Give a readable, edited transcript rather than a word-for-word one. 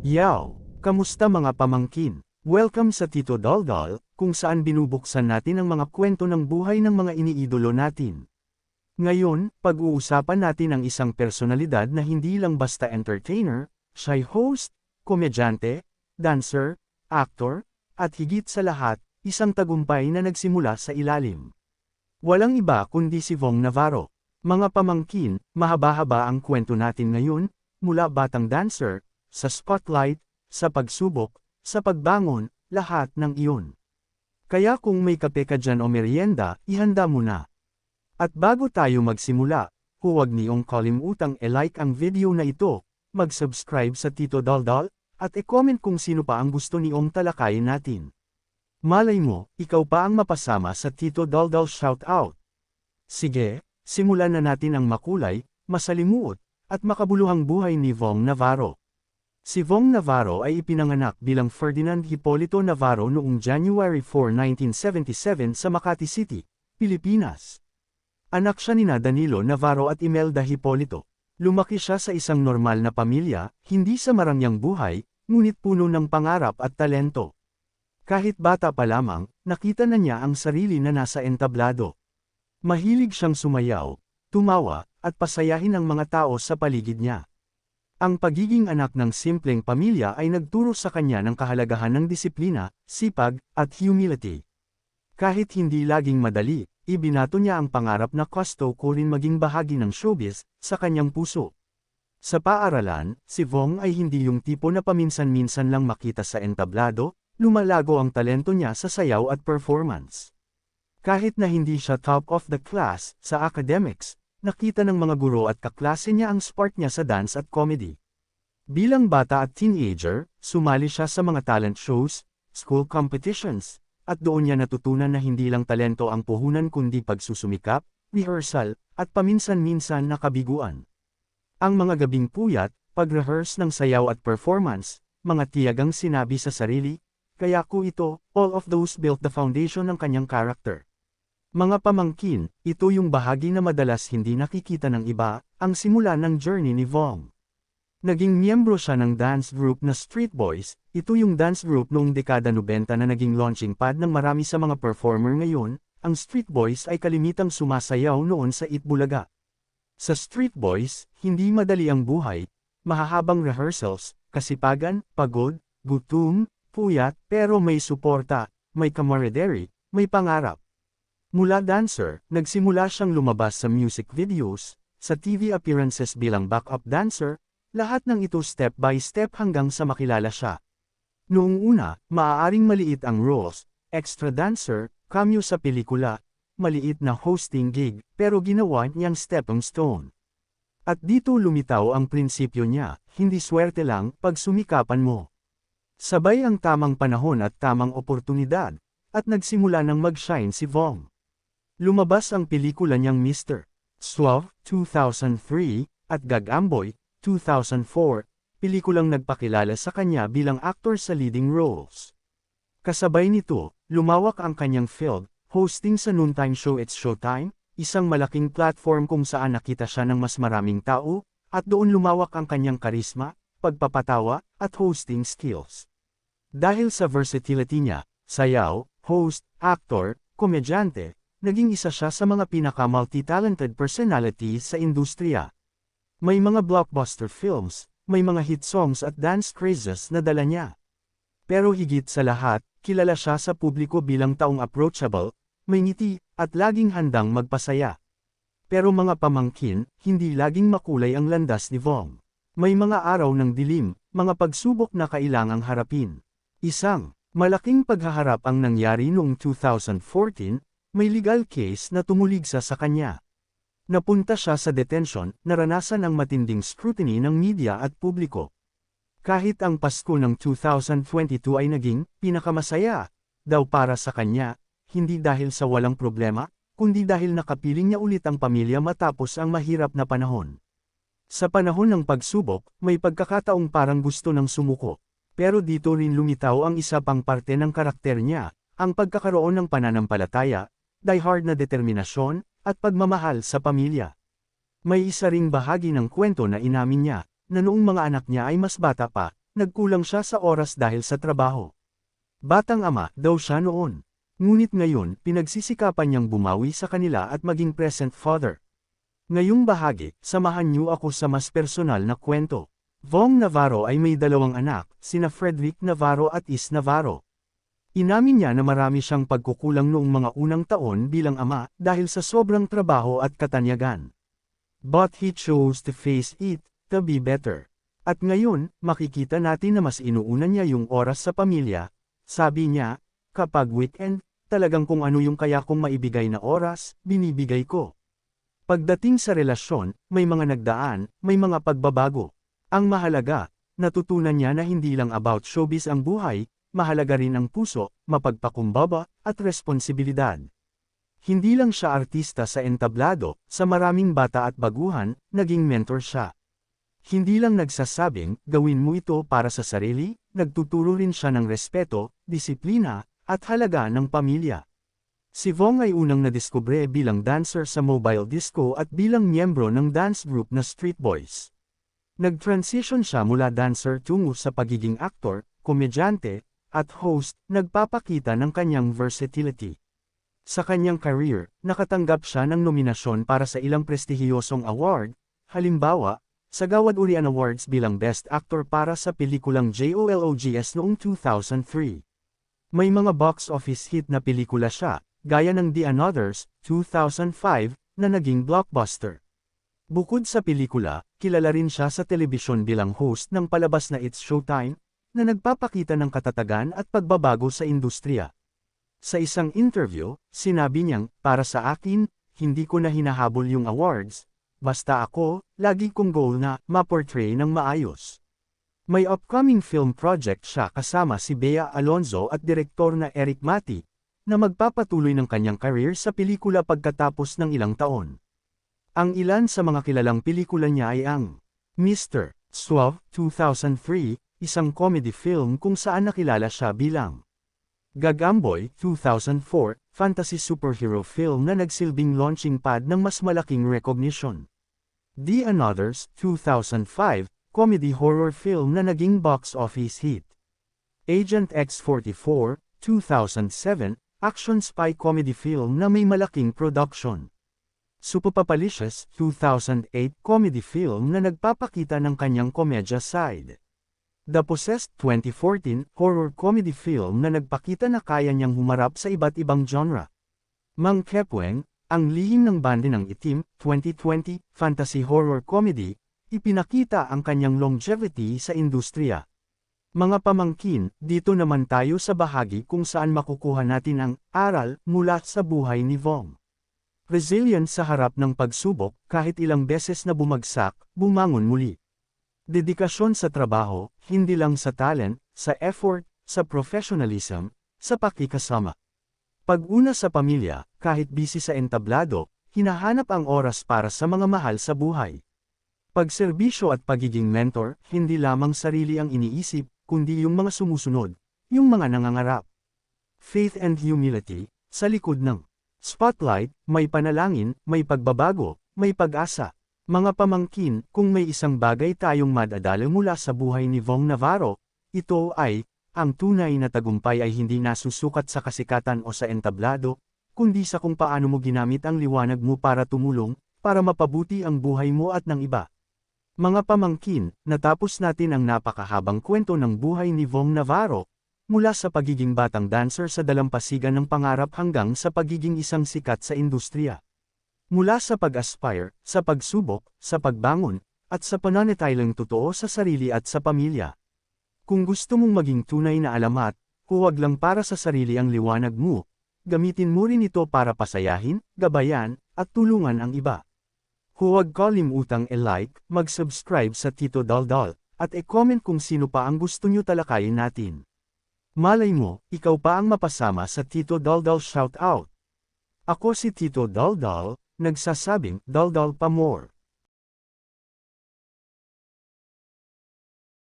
Yaw! Kamusta mga pamangkin? Welcome sa Tito Daldal, kung saan binubuksan natin ang mga kwento ng buhay ng mga iniidolo natin. Ngayon, pag-uusapan natin ang isang personalidad na hindi lang basta entertainer, siya'y host, komedyante, dancer, actor, at higit sa lahat, isang tagumpay na nagsimula sa ilalim. Walang iba kundi si Vong Navarro. Mga pamangkin, mahaba-haba ang kwento natin ngayon, mula batang dancer, sa spotlight, sa pagsubok, sa pagbangon, lahat ng iyon. Kaya kung may kape ka dyan o merienda, ihanda mo na. At bago tayo magsimula, huwag niyong kalimutang i-like ang video na ito, mag-subscribe sa Tito Daldal, at i-comment kung sino pa ang gusto niyong talakayin natin. Malay mo, ikaw pa ang mapasama sa Tito Daldal shoutout. Sige, simulan na natin ang makulay, masalimuot, at makabuluhang buhay ni Vong Navarro. Si Vong Navarro ay ipinanganak bilang Ferdinand Hipolito Navarro noong January 4, 1977 sa Makati City, Pilipinas. Anak siya nina Danilo Navarro at Imelda Hipolito. Lumaki siya sa isang normal na pamilya, hindi sa marangyang buhay, ngunit puno ng pangarap at talento. Kahit bata pa lamang, nakita na niya ang sarili na nasa entablado. Mahilig siyang sumayaw, tumawa, at pasayahin ang mga tao sa paligid niya. Ang pagiging anak ng simpleng pamilya ay nagturo sa kanya ng kahalagahan ng disiplina, sipag, at humility. Kahit hindi laging madali, ibinato niya ang pangarap na gusto ko rin maging bahagi ng showbiz, sa kanyang puso. Sa paaralan, si Vong ay hindi yung tipo na paminsan-minsan lang makita sa entablado, lumalago ang talento niya sa sayaw at performance. Kahit na hindi siya top of the class sa academics, nakita ng mga guro at kaklase niya ang spark niya sa dance at comedy. Bilang bata at teenager, sumali siya sa mga talent shows, school competitions, at doon niya natutunan na hindi lang talento ang puhunan kundi pagsusumikap, rehearsal, at paminsan-minsan na kabiguan. Ang mga gabing puyat, pag-rehearse ng sayaw at performance, mga tiyagang sinabi sa sarili, kaya ko ito, all of those built the foundation ng kanyang character. Mga pamangkin, ito yung bahagi na madalas hindi nakikita ng iba, ang simula ng journey ni Vong. Naging miyembro siya ng dance group na Street Boys, ito yung dance group noong dekada 90 na naging launching pad ng marami sa mga performer ngayon, ang Street Boys ay kalimitang sumasayaw noon sa Itbulaga. Sa Street Boys, hindi madali ang buhay, mahahabang rehearsals, kasipagan, pagod, gutom, puyat, pero may suporta, may camaraderie, may pangarap. Mula dancer, nagsimula siyang lumabas sa music videos, sa TV appearances bilang backup dancer, lahat ng ito step by step hanggang sa makilala siya. Noong una, maaaring maliit ang roles, extra dancer, cameo sa pelikula, maliit na hosting gig, pero ginawa niyang stepping stone. At dito lumitaw ang prinsipyo niya, hindi swerte lang, pag sumikapan mo. Sabay ang tamang panahon at tamang oportunidad, at nagsimula ng mag-shine si Vong. Lumabas ang pelikula niyang Mr. Suave, 2003, at Gagamboy, 2004, pelikulang nagpakilala sa kanya bilang actor sa leading roles. Kasabay nito, lumawak ang kanyang field, hosting sa noontime show It's Showtime, isang malaking platform kung saan nakita siya ng mas maraming tao, at doon lumawak ang kanyang karisma, pagpapatawa, at hosting skills. Dahil sa versatility niya, sayaw, host, actor, komedyante, naging isa siya sa mga pinaka-multi-talented personalities sa industriya. May mga blockbuster films, may mga hit songs at dance crazes na dala niya. Pero higit sa lahat, kilala siya sa publiko bilang taong approachable, may ngiti, at laging handang magpasaya. Pero mga pamangkin, hindi laging makulay ang landas ni Vong. May mga araw ng dilim, mga pagsubok na kailangang harapin. Isang malaking paghaharap ang nangyari noong 2014, may legal case na tumuligsa sa kanya. Napunta siya sa detention, naranasan ang matinding scrutiny ng media at publiko. Kahit ang Pasko ng 2022 ay naging pinakamasaya daw para sa kanya, hindi dahil sa walang problema, kundi dahil nakapiling niya ulit ang pamilya matapos ang mahirap na panahon. Sa panahon ng pagsubok, may pagkakataong parang gusto ng sumuko. Pero dito rin lumitaw ang isa pang parte ng karakter niya, ang pagkakaroon ng pananampalataya, diehard na determinasyon, at pagmamahal sa pamilya. May isa ring bahagi ng kwento na inamin niya, na noong mga anak niya ay mas bata pa, nagkulang siya sa oras dahil sa trabaho. Batang ama daw siya noon. Ngunit ngayon, pinagsisikapan niyang bumawi sa kanila at maging present father. Ngayong bahagi, samahan niyo ako sa mas personal na kwento. Vong Navarro ay may dalawang anak, sina Frederick Navarro at Is Navarro. Inamin niya na marami siyang pagkukulang noong mga unang taon bilang ama dahil sa sobrang trabaho at katanyagan. But he chose to face it, to be better. At ngayon, makikita natin na mas inuuna niya yung oras sa pamilya. Sabi niya, kapag weekend, talagang kung ano yung kaya kong maibigay na oras, binibigay ko. Pagdating sa relasyon, may mga nagdaan, may mga pagbabago. Ang mahalaga, natutunan niya na hindi lang about showbiz ang buhay, mahalaga rin ang puso, mapagpakumbaba, at responsibilidad. Hindi lang siya artista sa entablado, sa maraming bata at baguhan, naging mentor siya. Hindi lang nagsasabing, gawin mo ito para sa sarili, nagtuturo rin siya ng respeto, disiplina, at halaga ng pamilya. Si Vong ay unang nadiskubre bilang dancer sa mobile disco at bilang miyembro ng dance group na Street Boys. Nag-transition siya mula dancer tungo sa pagiging aktor, komedyante, at host, nagpapakita ng kanyang versatility. Sa kanyang career, nakatanggap siya ng nominasyon para sa ilang prestihiyosong award, halimbawa, sa Gawad Urian Awards bilang Best Actor para sa pelikulang JOLOGS noong 2003. May mga box office hit na pelikula siya, gaya ng The Anothers, 2005, na naging blockbuster. Bukod sa pelikula, kilala rin siya sa telebisyon bilang host ng palabas na It's Showtime, na nagpapakita ng katatagan at pagbabago sa industriya. Sa isang interview, sinabi niyang, para sa akin, hindi ko na hinahabol yung awards, basta ako, lagi kong goal na ma-portray ng maayos. May upcoming film project siya kasama si Bea Alonzo at direktor na Eric Mati, na magpapatuloy ng kanyang career sa pelikula pagkatapos ng ilang taon. Ang ilan sa mga kilalang pelikula niya ay ang Mr. Suave, 2003, isang comedy film kung saan nakilala siya bilang Gagamboy, 2004, fantasy superhero film na nagsilbing launching pad ng mas malaking recognition. The Anothers, 2005, comedy horror film na naging box office hit. Agent X44, 2007, action spy comedy film na may malaking production. Superpapalicious, 2008, comedy film na nagpapakita ng kanyang komedya side. The Possessed, 2014, horror comedy film na nagpakita na kaya niyang humarap sa iba't ibang genre. Mang Kepweng, ang lihim ng bande ng itim, 2020, fantasy horror comedy, ipinakita ang kanyang longevity sa industriya. Mga pamangkin, dito naman tayo sa bahagi kung saan makukuha natin ang aral mula sa buhay ni Vong. Resilient sa harap ng pagsubok, kahit ilang beses na bumagsak, bumangon muli. Dedikasyon sa trabaho, hindi lang sa talent, sa effort, sa professionalism, sa pakikasama. Pag-una sa pamilya, kahit busy sa entablado, hinahanap ang oras para sa mga mahal sa buhay. Pagserbisyo at pagiging mentor, hindi lamang sarili ang iniisip, kundi yung mga sumusunod, yung mga nangangarap. Faith and humility, sa likod ng spotlight, may panalangin, may pagbabago, may pag-asa. Mga pamangkin, kung may isang bagay tayong madadala mula sa buhay ni Vong Navarro, ito ay, ang tunay na tagumpay ay hindi nasusukat sa kasikatan o sa entablado, kundi sa kung paano mo ginamit ang liwanag mo para tumulong, para mapabuti ang buhay mo at ng iba. Mga pamangkin, natapos natin ang napakahabang kwento ng buhay ni Vong Navarro, mula sa pagiging batang dancer sa dalampasigan ng pangarap hanggang sa pagiging isang sikat sa industriya. Mula sa pag-aspire, sa pagsubok, sa pagbangon, at sa pananatiling totoo sa sarili at sa pamilya. Kung gusto mong maging tunay na alamat, huwag lang para sa sarili ang liwanag mo, gamitin mo rin ito para pasayahin, gabayan, at tulungan ang iba. Huwag kalimutang i-like, mag-subscribe sa Tito Daldal, at i-comment kung sino pa ang gusto nyo talakayin natin. Malay mo, ikaw pa ang mapasama sa Tito Daldal Shoutout. Ako si Tito Daldal, nagsasabing, Daldal pa more.